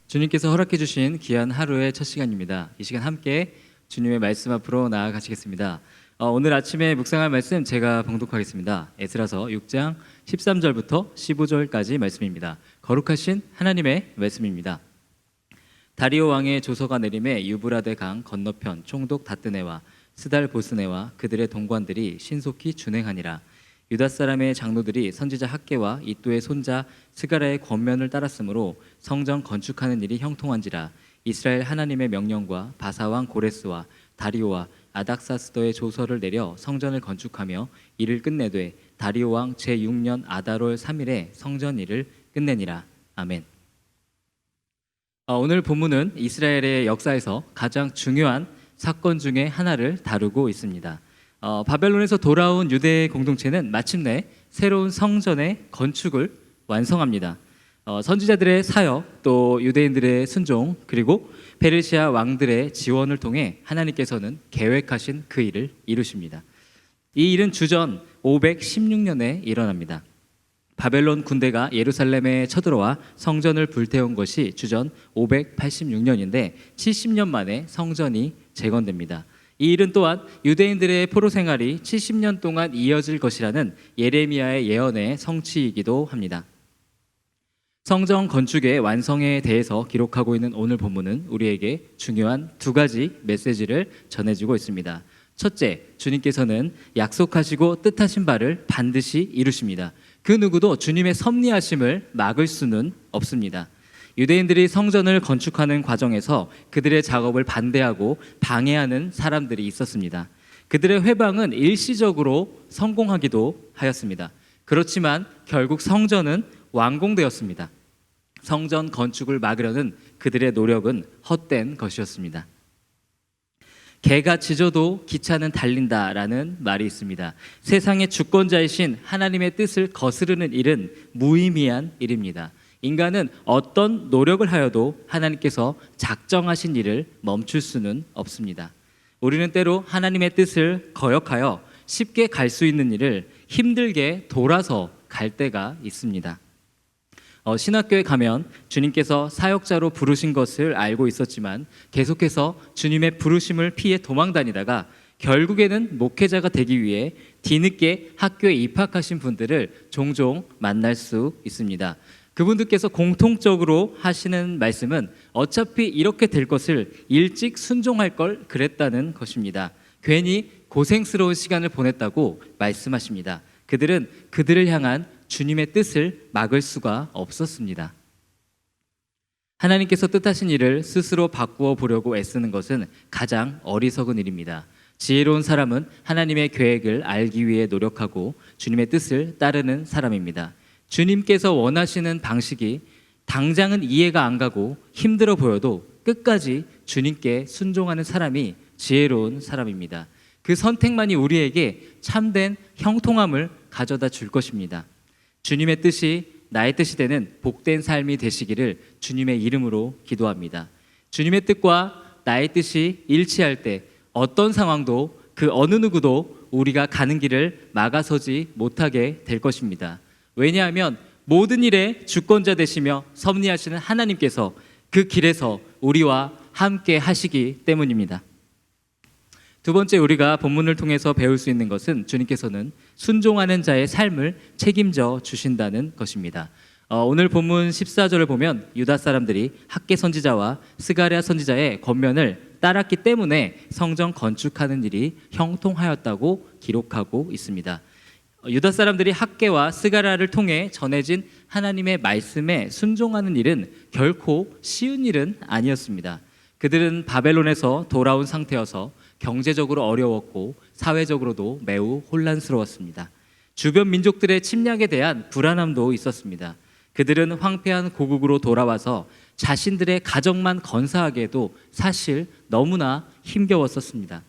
주님께서 허락해 주신 귀한 하루의 첫 시간입니다. 이 시간 함께 주님의 말씀 앞으로 나아가시겠습니다. 오늘 아침에 묵상할 말씀 제가 봉독하겠습니다. 에스라서 6장 13절부터 15절까지 말씀입니다. 거룩하신 하나님의 말씀입니다. 다리오 왕의 조서가 내림에 유브라데 강 건너편 총독 다뜨네와 스달 보스네와 그들의 동관들이 신속히 준행하니라. 유다 사람의 장로들이 선지자 학개와 이또의 손자 스가랴의 권면을 따랐으므로 성전 건축하는 일이 형통한지라. 이스라엘 하나님의 명령과 바사왕 고레스와 다리오와 아닥사스더의 조서를 내려 성전을 건축하며 이를 끝내되 다리오 왕 제6년 아달월 3일에 성전 일을 끝내니라. 아멘. 오늘 본문은 이스라엘의 역사에서 가장 중요한 사건 중에 하나를 다루고 있습니다. 바벨론에서 돌아온 유대 공동체는 마침내 새로운 성전의 건축을 완성합니다. 선지자들의 사역, 또 유대인들의 순종, 그리고 페르시아 왕들의 지원을 통해 하나님께서는 계획하신 그 일을 이루십니다. 이 일은 주전 516년에 일어납니다. 바벨론 군대가 예루살렘에 쳐들어와 성전을 불태운 것이 주전 586년인데 70년 만에 성전이 재건됩니다. 이 일은 또한 유대인들의 포로 생활이 70년 동안 이어질 것이라는 예레미야의 예언의 성취이기도 합니다. 성전 건축의 완성에 대해서 기록하고 있는 오늘 본문은 우리에게 중요한 두 가지 메시지를 전해주고 있습니다. 첫째, 주님께서는 약속하시고 뜻하신 바를 반드시 이루십니다. 그 누구도 주님의 섭리하심을 막을 수는 없습니다. 유대인들이 성전을 건축하는 과정에서 그들의 작업을 반대하고 방해하는 사람들이 있었습니다. 그들의 회방은 일시적으로 성공하기도 하였습니다. 그렇지만 결국 성전은 완공되었습니다. 성전 건축을 막으려는 그들의 노력은 헛된 것이었습니다. 개가 짖어도 기차는 달린다라는 말이 있습니다. 세상의 주권자이신 하나님의 뜻을 거스르는 일은 무의미한 일입니다. 인간은 어떤 노력을 하여도 하나님께서 작정하신 일을 멈출 수는 없습니다. 우리는 때로 하나님의 뜻을 거역하여 쉽게 갈 수 있는 일을 힘들게 돌아서 갈 때가 있습니다. 신학교에 가면 주님께서 사역자로 부르신 것을 알고 있었지만 계속해서 주님의 부르심을 피해 도망다니다가 결국에는 목회자가 되기 위해 뒤늦게 학교에 입학하신 분들을 종종 만날 수 있습니다. 그분들께서 공통적으로 하시는 말씀은 어차피 이렇게 될 것을 일찍 순종할 걸 그랬다는 것입니다. 괜히 고생스러운 시간을 보냈다고 말씀하십니다. 그들은 그들을 향한 주님의 뜻을 막을 수가 없었습니다. 하나님께서 뜻하신 일을 스스로 바꾸어 보려고 애쓰는 것은 가장 어리석은 일입니다. 지혜로운 사람은 하나님의 계획을 알기 위해 노력하고 주님의 뜻을 따르는 사람입니다. 주님께서 원하시는 방식이 당장은 이해가 안 가고 힘들어 보여도 끝까지 주님께 순종하는 사람이 지혜로운 사람입니다. 그 선택만이 우리에게 참된 형통함을 가져다 줄 것입니다. 주님의 뜻이 나의 뜻이 되는 복된 삶이 되시기를 주님의 이름으로 기도합니다. 주님의 뜻과 나의 뜻이 일치할 때 어떤 상황도 그 어느 누구도 우리가 가는 길을 막아서지 못하게 될 것입니다. 왜냐하면 모든 일의 주권자 되시며 섭리하시는 하나님께서 그 길에서 우리와 함께 하시기 때문입니다. 두 번째, 우리가 본문을 통해서 배울 수 있는 것은 주님께서는 순종하는 자의 삶을 책임져 주신다는 것입니다. 오늘 본문 14절을 보면 유다 사람들이 학개 선지자와 스가랴 선지자의 권면을 따랐기 때문에 성전 건축하는 일이 형통하였다고 기록하고 있습니다. 유다 사람들이 학개와 스가랴를 통해 전해진 하나님의 말씀에 순종하는 일은 결코 쉬운 일은 아니었습니다. 그들은 바벨론에서 돌아온 상태여서 경제적으로 어려웠고 사회적으로도 매우 혼란스러웠습니다. 주변 민족들의 침략에 대한 불안함도 있었습니다. 그들은 황폐한 고국으로 돌아와서 자신들의 가정만 건사하기에도 사실 너무나 힘겨웠었습니다.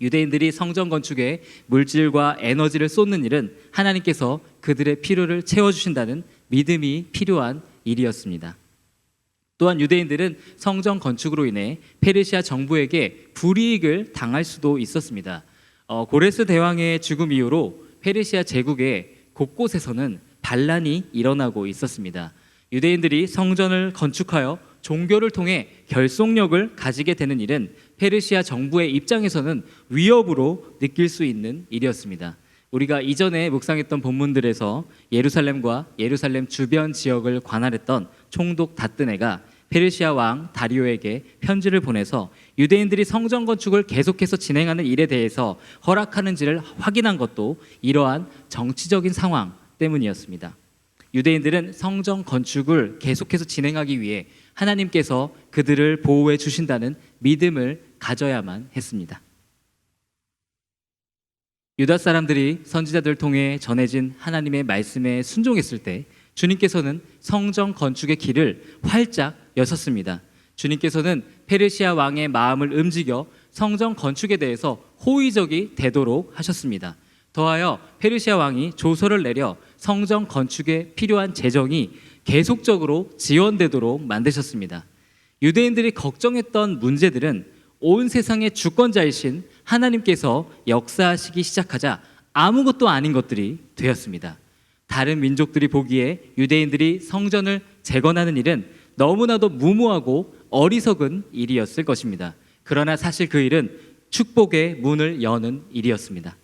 유대인들이 성전 건축에 물질과 에너지를 쏟는 일은 하나님께서 그들의 필요를 채워주신다는 믿음이 필요한 일이었습니다. 또한 유대인들은 성전 건축으로 인해 페르시아 정부에게 불이익을 당할 수도 있었습니다. 고레스 대왕의 죽음 이후로 페르시아 제국의 곳곳에서는 반란이 일어나고 있었습니다. 유대인들이 성전을 건축하여 종교를 통해 결속력을 가지게 되는 일은 페르시아 정부의 입장에서는 위협으로 느낄 수 있는 일이었습니다. 우리가 이전에 묵상했던 본문들에서 예루살렘과 예루살렘 주변 지역을 관할했던 총독 다뜨네가 페르시아 왕 다리오에게 편지를 보내서 유대인들이 성전 건축을 계속해서 진행하는 일에 대해서 허락하는지를 확인한 것도 이러한 정치적인 상황 때문이었습니다. 유대인들은 성전 건축을 계속해서 진행하기 위해 하나님께서 그들을 보호해 주신다는 믿음을 가져야만 했습니다. 유다 사람들이 선지자들을 통해 전해진 하나님의 말씀에 순종했을 때 주님께서는 성전 건축의 길을 활짝 여셨습니다. 주님께서는 페르시아 왕의 마음을 움직여 성전 건축에 대해서 호의적이 되도록 하셨습니다. 더하여 페르시아 왕이 조서를 내려 성전 건축에 필요한 재정이 계속적으로 지원되도록 만드셨습니다. 유대인들이 걱정했던 문제들은 온 세상의 주권자이신 하나님께서 역사하시기 시작하자 아무것도 아닌 것들이 되었습니다. 다른 민족들이 보기에 유대인들이 성전을 재건하는 일은 너무나도 무모하고 어리석은 일이었을 것입니다. 그러나 사실 그 일은 축복의 문을 여는 일이었습니다.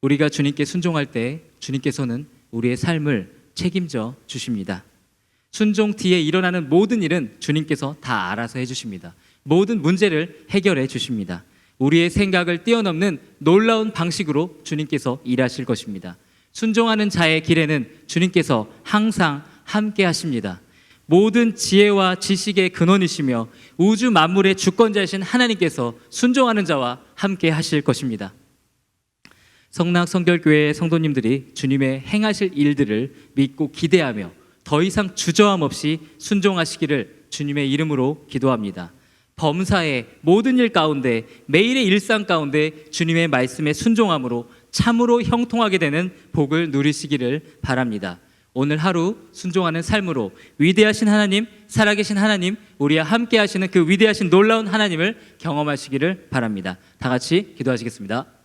우리가 주님께 순종할 때 주님께서는 우리의 삶을 책임져 주십니다. 순종 뒤에 일어나는 모든 일은 주님께서 다 알아서 해주십니다. 모든 문제를 해결해 주십니다. 우리의 생각을 뛰어넘는 놀라운 방식으로 주님께서 일하실 것입니다. 순종하는 자의 길에는 주님께서 항상 함께 하십니다. 모든 지혜와 지식의 근원이시며 우주 만물의 주권자이신 하나님께서 순종하는 자와 함께 하실 것입니다. 성낙 성결교회 성도님들이 주님의 행하실 일들을 믿고 기대하며 더 이상 주저함 없이 순종하시기를 주님의 이름으로 기도합니다. 범사의 모든 일 가운데 매일의 일상 가운데 주님의 말씀에 순종함으로 참으로 형통하게 되는 복을 누리시기를 바랍니다. 오늘 하루 순종하는 삶으로 위대하신 하나님, 살아계신 하나님, 우리와 함께 하시는 그 위대하신 놀라운 하나님을 경험하시기를 바랍니다. 다 같이 기도하시겠습니다.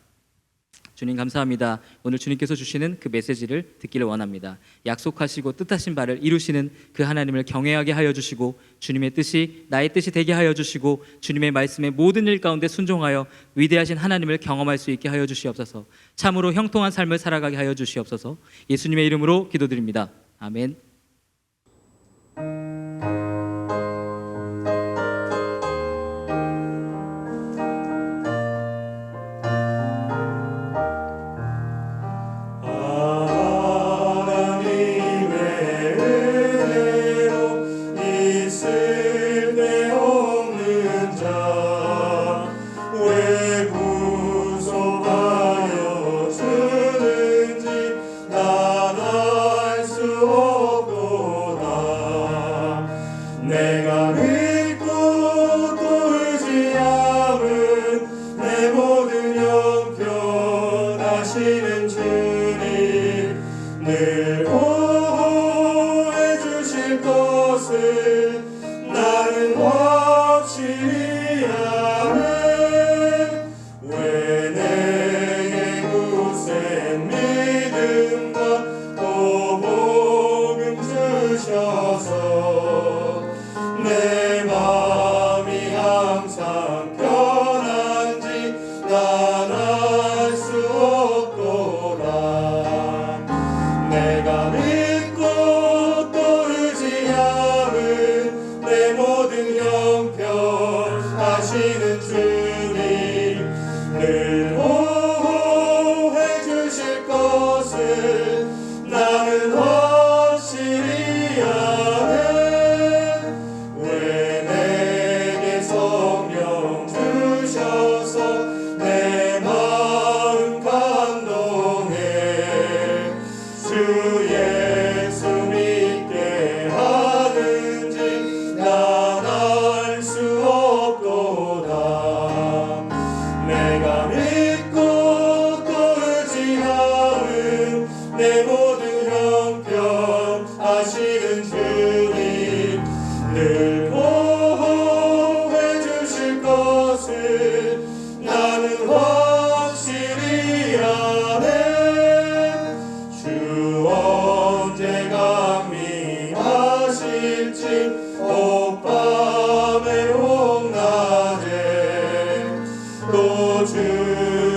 주님 감사합니다. 오늘 주님께서 주시는 그 메시지를 듣기를 원합니다. 약속하시고 뜻하신 바를 이루시는 그 하나님을 경외하게 하여 주시고 주님의 뜻이 나의 뜻이 되게 하여 주시고 주님의 말씀에 모든 일 가운데 순종하여 위대하신 하나님을 경험할 수 있게 하여 주시옵소서. 참으로 형통한 삶을 살아가게 하여 주시옵소서. 예수님의 이름으로 기도드립니다. 아멘. 언제 감리하실지 또 주